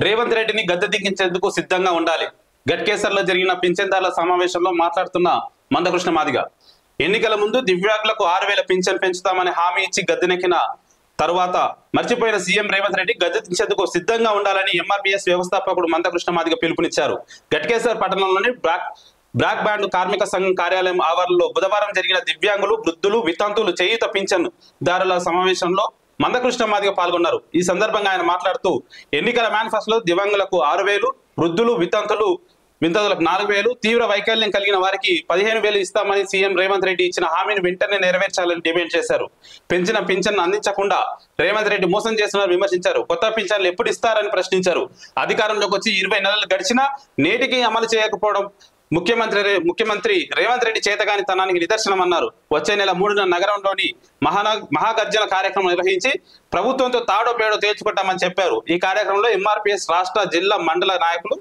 రేవంత్ రెడ్డిని గద్దె దించేందుకు సిద్ధంగా ఉండాలి. గట్కేసర్లో జరిగిన పింఛన్దారుల సమావేశంలో మాట్లాడుతున్న మందకృష్ణ మాదిగ, ఎన్నికల ముందు దివ్యాంగులకు 6,000 పింఛన్ పెంచుతామని హామీ ఇచ్చి గద్దెనెక్కిన తరువాత మర్చిపోయిన సీఎం రేవంత్ రెడ్డి గద్దె దించేందుకు సిద్ధంగా ఉండాలని ఎంఆర్పీఎస్ వ్యవస్థాపకుడు మందకృష్ణ మాదిగ పిలుపునిచ్చారు. గట్కేసర్ పట్టణంలోని బ్లాక్ బ్యాండ్ కార్మిక సంఘం కార్యాలయం ఆవరణలో బుధవారం జరిగిన దివ్యాంగులు, వృద్ధులు, వితంతువులు చేయూత పింఛన్ దారుల సమావేశంలో మందకృష్ణ మాదిగ పాల్గొన్నారు. ఈ సందర్భంగా ఆయన మాట్లాడుతూ, ఎన్నికల మేనిఫెస్టోలో దివ్యాంగులకు 6,000, వృద్ధులు, వితంతులకు 4,000, తీవ్ర వైకల్యం కలిగిన వారికి 15,000 ఇస్తామని సీఎం రేవంత్ రెడ్డి ఇచ్చిన హామీని వెంటనే నెరవేర్చాలని డిమాండ్ చేశారు. పెంచిన పింఛన్ అందించకుండా రేవంత్ రెడ్డి మోసం చేస్తున్నారని విమర్శించారు. కొత్త పింఛన్లు ఎప్పుడు ఇస్తారని ప్రశ్నించారు. అధికారంలోకి వచ్చి 20 నెలలు గడిచినా నేటికి అమలు చేయకపోవడం ముఖ్యమంత్రి రేవంత్ రెడ్డి చేతగానితనానికి నిదర్శనమన్నారు. వచ్చే నెల 3న నగరంలోని మహాగర్జన కార్యక్రమం నిర్వహించి ప్రభుత్వంతో తాడో పేడో తేల్చుకుంటామని చెప్పారు. ఈ కార్యక్రమంలో ఎంఆర్పీఎస్ రాష్ట్ర, జిల్లా, మండల నాయకులు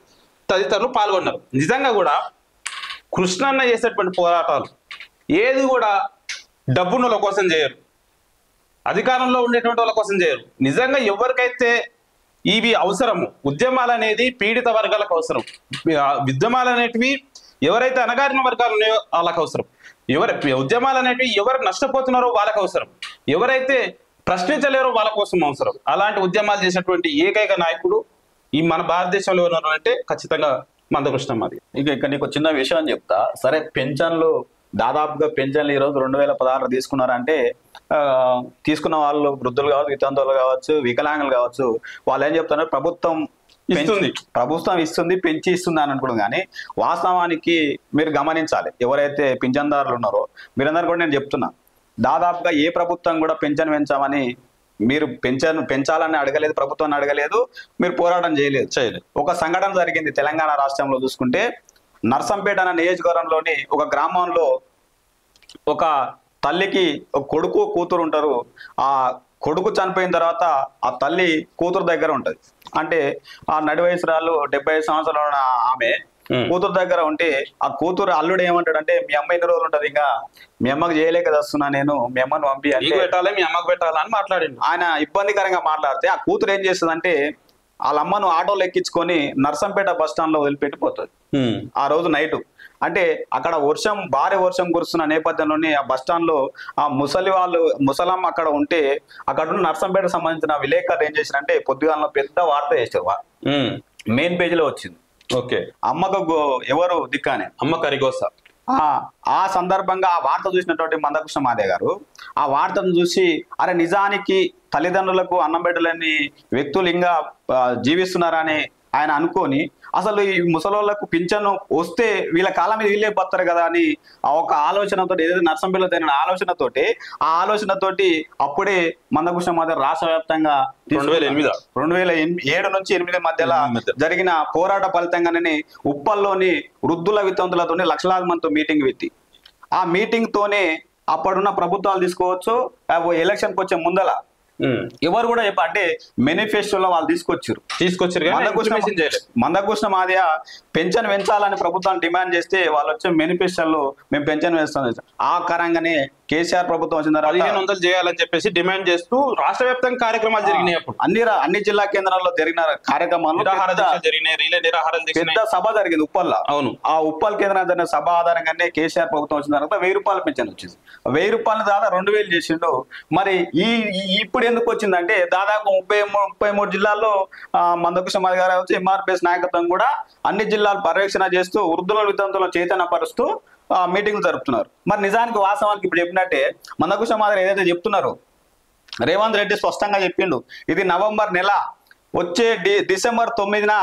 తదితరులు పాల్గొన్నారు. నిజంగా కూడా కృష్ణన్న చేసేటువంటి పోరాటాలు ఏది కూడా డబ్బున్నోళ్ళ కోసం చేయరు, అధికారంలో ఉండేటువంటి వాళ్ళ కోసం చేయరు. నిజంగా ఎవరికైతే ఇవి అవసరము, ఉద్యమాలు అనేది పీడిత వర్గాలకు అవసరం, ఉద్యమాలు అనేటివి ఎవరైతే అణగారిన వర్గాలు ఉన్నాయో వాళ్ళకి అవసరం, ఉద్యమాలు అనేటివి ఎవరు నష్టపోతున్నారో వాళ్ళకి అవసరం, ఎవరైతే ప్రశ్నించలేరో వాళ్ళ కోసం అవసరం. అలాంటి ఉద్యమాలు చేసినటువంటి ఏకైక నాయకుడు ఈ మన భారతదేశంలో ఉన్నారంటే ఖచ్చితంగా మందకృష్ణ మాదిగ. ఇక నీకు చిన్న విషయం చెప్తా. సరే, పెన్షన్లు దాదాపుగా పెన్షన్లు ఈరోజు 2016 తీసుకున్నారంటే తీసుకున్న వాళ్ళు వృద్ధులు కావచ్చు, వితంతువులు కావచ్చు, వికలాంగులు కావచ్చు, వాళ్ళు ఏం చెప్తున్నారు, ప్రభుత్వం ఇస్తుంది, పెంచి ఇస్తుంది అని అనుకోవడం. కానీ వాస్తవానికి మీరు గమనించాలి, ఎవరైతే పింఛన్దారులు ఉన్నారో మీరందరూ కూడా నేను చెప్తున్నా, దాదాపుగా ఏ ప్రభుత్వం కూడా పెన్షన్ పెంచామని మీరు పెంచాలని అడగలేదు, ప్రభుత్వాన్ని అడగలేదు, మీరు పోరాటం చేయలేదు. ఒక సంఘటన జరిగింది తెలంగాణ రాష్ట్రంలో చూసుకుంటే, నర్సంపేట అనే నియోజకవర్గంలోని ఒక గ్రామంలో ఒక తల్లికి ఒక కొడుకు, కూతురు ఉంటారు. ఆ కొడుకు చనిపోయిన తర్వాత ఆ తల్లి కూతురు దగ్గర ఉంటది. అంటే ఆ నడి వయసురాలు 75 సంవత్సరాలు ఉన్న ఆమె కూతురు దగ్గర ఉంటే, ఆ కూతురు అల్లుడు ఏమంటాడంటే, మీ అమ్మ ఎన్ని రోజులు ఉంటది, ఇంకా మీ అమ్మకి చేయలేక వస్తున్నా నేను, మీ అమ్మను పంపి అంటే పెట్టాలి, మీ అమ్మకు పెట్టాలని మాట్లాడింది. ఆయన ఇబ్బందికరంగా మాట్లాడితే ఆ కూతురు ఏం చేస్తుందంటే, వాళ్ళ అమ్మను ఆటోలో ఎక్కించుకొని నర్సంపేట బస్ స్టాండ్ లో వదిలిపెట్టిపోతుంది. ఆ రోజు నైటు అంటే అక్కడ భారీ వర్షం కురుస్తున్న నేపథ్యంలోనే ఆ బస్ స్టాండ్ లో ఆ ముసలమ్మ అక్కడ ఉంటే, అక్కడ ఉన్న నర్సంపేటకు సంబంధించిన విలేకరులు ఏం చేశారంటే, పొద్దుగాల పెద్ద వార్త చేశారు, మెయిన్ పేజ్ లో వచ్చింది. ఓకే, అమ్మకు ఎవరు దిక్కానే, అమ్మ కరిగోస. ఆ సందర్భంగా ఆ వార్త చూసినటువంటి మందకృష్ణ మాదిగ గారు ఆ వార్తను చూసి, అరే నిజానికి తల్లిదండ్రులకు అన్నం పెట్టలేని వ్యక్తులు ఇంకా జీవిస్తున్నారని ఆయన అనుకొని, అసలు ఈ ముసలోళ్లకు పింఛను వస్తే వీళ్ళ కాలం మీద వీళ్ళే బతారు కదా అని ఆ ఒక ఆలోచనతో, ఏదైతే నర్సంపేటలో జరిగిన ఆలోచనతోటి అప్పుడే మందకృష్ణ మాదిగ రాష్ట్ర వ్యాప్తంగా 2007 నుంచి 2008 మధ్యలో జరిగిన పోరాట ఫలితంగానే ఉప్పల్లోని వృద్ధుల వితంతులతోనే లక్షలాది మందితో మీటింగ్ పెట్టి, ఆ మీటింగ్ తోనే అప్పుడున్న ప్రభుత్వాలు తీసుకోవచ్చు, ఎలక్షన్కి వచ్చే ముందల ఎవరు కూడా అంటే మేనిఫెస్టోలో వాళ్ళు తీసుకొచ్చారు. మందకృష్ణ మాదిగ పెన్షన్ పెంచాలని ప్రభుత్వాన్ని డిమాండ్ చేస్తే వాళ్ళు వచ్చే మేనిఫెస్టోలో మేము పెన్షన్ పెంచుతాం. ఆ కారణంగానే కేసీఆర్ ప్రభుత్వం వచ్చిన తర్వాత 1500 చేయాలని చెప్పేసి డిమాండ్ చేస్తూ రాష్ట్ర వ్యాప్తంగా కార్యక్రమాలు జరిగినాయి. అప్పుడు అన్ని జిల్లా కేంద్రాల్లో జరిగిన కార్యక్రమాలు పెద్ద సభ జరిగింది ఉప్పల్లో. అవును, ఆ ఉప్పల్ కేంద్రం జరిగిన సభ ఆధారంగానే కేసీఆర్ ప్రభుత్వం వచ్చిన తర్వాత 1000 రూపాయలు పెన్షన్ వచ్చింది. 1000 రూపాయలు దాదాపు 2000 చేసిండు. మరి ఇప్పుడు ఎందుకు వచ్చిందంటే, దాదాపు 33 జిల్లాల్లో మందకృష్ణ మాదిగ గారు వచ్చి ఎంఆర్పీఎస్ నాయకత్వం కూడా అన్ని జిల్లాలు పర్యవేక్షణ చేస్తూ వృద్ధుల వితంతులను చైతన్యపరుస్తూ మీటింగ్లు జరుపుతున్నారు. మరి నిజానికి వాస్తవానికి ఇప్పుడు చెప్పినట్టే మందకృష్ణ మాదిగ ఏదైతే చెప్తున్నారో, రేవంత్ రెడ్డి స్పష్టంగా చెప్పిండు, ఇది నవంబర్ నెల, వచ్చే డిసెంబర్ 9న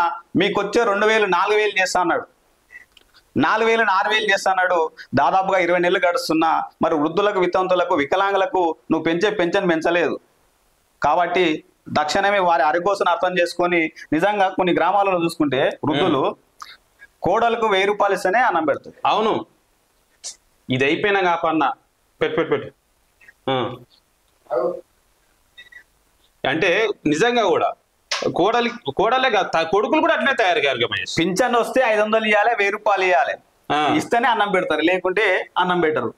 మీకు వచ్చే 2000 4000 చేస్తా అన్నాడు, 4000 6000 చేస్తా అన్నాడు. దాదాపుగా 20 నెలలు గడుస్తున్నా మరి వృద్ధులకు, వితంతులకు, వికలాంగులకు నువ్వు పెంచే పెన్షన్ పెంచలేదు. కాబట్టి తక్షణమే వారి అరికోసను అర్థం చేసుకొని, నిజంగా కొన్ని గ్రామాలలో చూసుకుంటే వృద్ధులు కోడలకు 1000 రూపాయలు ఇస్తేనే అన్నం పెడుతుంది. అవును, ఇది అయిపోయినా కాపన్న పెట్టు అంటే నిజంగా కూడా కోడలే కొడుకులు కూడా అట్లనే తయారు. పింఛన్ వస్తే 500 ఇవ్వాలి, 1000 రూపాయలు ఇవ్వాలి, ఇస్తేనే అన్నం పెడతారు, లేకుంటే అన్నం పెట్టరు.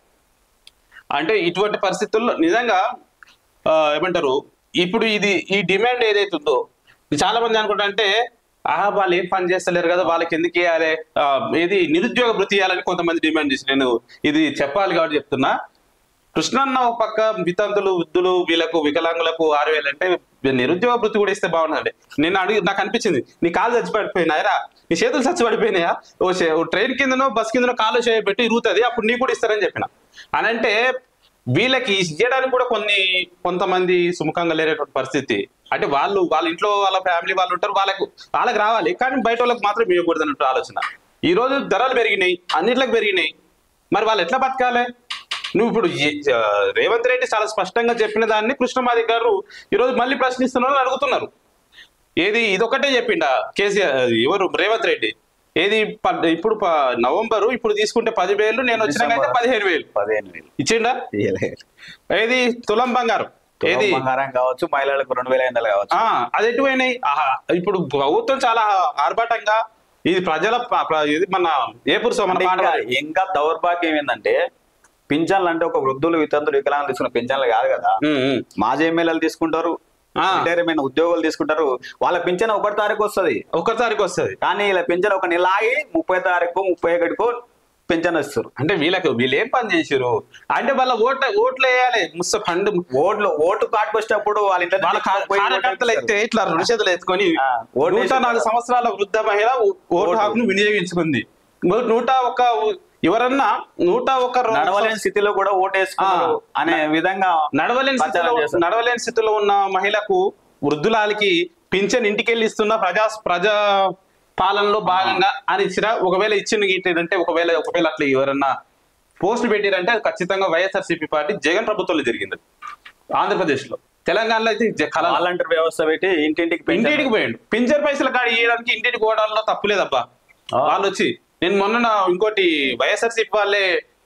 అంటే ఇటువంటి పరిస్థితుల్లో నిజంగా ఏమంటారు, ఇప్పుడు ఈ డిమాండ్ ఏదైతే ఉందో చాలా మంది అనుకుంటారంటే వాళ్ళు ఏం పని చేస్తలేరు కదా, వాళ్ళకి ఎందుకు ఇవ్వాలి, ఏది నిరుద్యోగ భృతి ఇవ్వాలని కొంతమంది డిమాండ్ చేసి, నేను ఇది చెప్పాలి కాబట్టి చెప్తున్నా. కృష్ణన్న ఒక పక్క వితంతులు వృద్ధులు వీళ్ళకు వికలాంగులకు 6,000 అంటే నిరుద్యోగ భృతి కూడా ఇస్తే బాగుందండి. నాకు అనిపించింది, నీ కాలు చచ్చిపడిపోయినాయరా, నీ చేతులు చచ్చిపడిపోయినాయా, ఓ ట్రైన్ కిందనో బస్ కిందనో కాలు చేయబెట్టి ఇరుగుతుంది, అప్పుడు నీకు కూడా ఇస్తారని చెప్పిన. అని అంటే వీళ్ళకి ఇవ్వడానికి కూడా కొంతమంది సుముఖంగా లేనటువంటి పరిస్థితి. అంటే వాళ్ళ ఇంట్లో వాళ్ళ ఫ్యామిలీ వాళ్ళు ఉంటారు, వాళ్ళకి రావాలి, కానీ బయట వాళ్ళకి మాత్రం ఇవ్వకూడదు అన్నట్టు ఆలోచన. ఈ రోజు ధరలు పెరిగినాయి, అన్నిట్లకు పెరిగినాయి, మరి వాళ్ళు ఎట్లా బతకాలి? నువ్వు ఇప్పుడు రేవంత్ రెడ్డి చాలా స్పష్టంగా చెప్పిన దాన్ని కృష్ణమాది గారు ఈరోజు మళ్ళీ ప్రశ్నిస్తున్నారు, అడుగుతున్నారు. ఏది ఇదొకటే చెప్పిండా కేసీఆర్, ఎవరు రేవంత్ రెడ్డి, ఏది ఇప్పుడు నవంబరు ఇప్పుడు తీసుకుంటే 10,000, నేను వచ్చినాకైతే 15,000 ఇచ్చిండా? ఏది తులం బంగారం, ఏది బంగారం కావచ్చు, మహిళలకు 2,500 కావచ్చు, అది ఎటు పోయినాయి? ఇప్పుడు ప్రభుత్వం చాలా ఆర్భాటంగా ఇది ప్రజల ఇది మన ఏపురుసో మన ఇంకా దౌర్భాగ్యం ఏంటంటే పింఛన్లు అంటే ఒక వృద్ధులు వితంతులు వికలాంగులు తీసుకున్న పింఛన్లు కాదు కదా, మాజీ ఎమ్మెల్యేలు తీసుకుంటారు, రిటైర్మెంట్ ఉద్యోగులు తీసుకుంటారు, వాళ్ళ పింఛన్ 1 తారీఖు వస్తుంది, కానీ ఇలా పింఛన్ ఒక నెల ఆగి 30 తారీఖు 31కు పింఛన్ వస్తారు. అంటే వీళ్ళు ఏం పని చేసారు అంటే వాళ్ళ ఓట్లు వేయాలి, ఫండ్ ఓటు కార్డు వచ్చేటప్పుడు వాళ్ళ కార్యకర్తలు అయితే ఇట్లా 2 చేతులు ఎత్తుకొని 104 సంవత్సరాల వృద్ధ మహిళ ఓటు హక్కును వినియోగించుకుంది. 101 ఎవరన్నా 101 నడవలేని స్థితిలో కూడా ఓటేసుకున్నారు అనే విధంగా నడవలేని స్థితిలో ఉన్న మహిళకు వృద్ధులాలకి పింఛన్ ఇంటికెళ్ళి ఇస్తున్న ప్రజా పాలనలో భాగంగా అని ఒకవేళ ఇచ్చిందంటే ఒకవేళ అట్లా ఎవరన్నా పోస్టులు పెట్టారంటే ఖచ్చితంగా వైఎస్ఆర్సీపీ పార్టీ జగన్ ప్రభుత్వంలో జరిగింది. ఆంధ్రప్రదేశ్ లో, తెలంగాణలో అయితే వాలంటీర్ వ్యవస్థ పెట్టి ఇంటింటికి పోయిండు. పింఛన్ పైసలు కాడ ఇవ్వడానికి ఇంటింటికి పోవడంలో తప్పులేదబ్బా. వాళ్ళు వచ్చి నేను మొన్న ఇంకోటి వైఎస్ఆర్సీపీ వాళ్ళే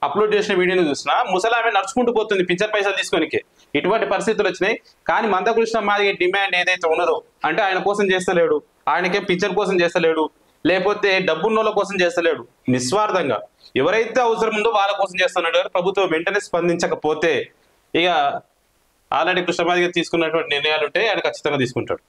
అప్లోడ్ చేసిన వీడియోని చూసిన, ముసలామె నడుచుకుంటూ పోతుంది పింఛన్ పైసలు తీసుకోనికి. ఇటువంటి పరిస్థితులు వచ్చినాయి. కానీ మందకృష్ణ మాదిగ డిమాండ్ ఏదైతే ఉన్నదో అంటే ఆయన కోసం చేస్తలేడు, ఆయనకే పింఛన్ కోసం చేస్తలేడు, లేకపోతే డబ్బున్నోళ్ళ కోసం చేస్తలేడు, నిస్వార్థంగా ఎవరైతే అవసరం ఉందో వాళ్ళ కోసం చేస్తున్నాడు. ప్రభుత్వం వెంటనే స్పందించకపోతే ఇక ఆల్రెడీ కృష్ణమాదిగ తీసుకున్నటువంటి నిర్ణయాలు ఉంటే ఆయన ఖచ్చితంగా తీసుకుంటాడు.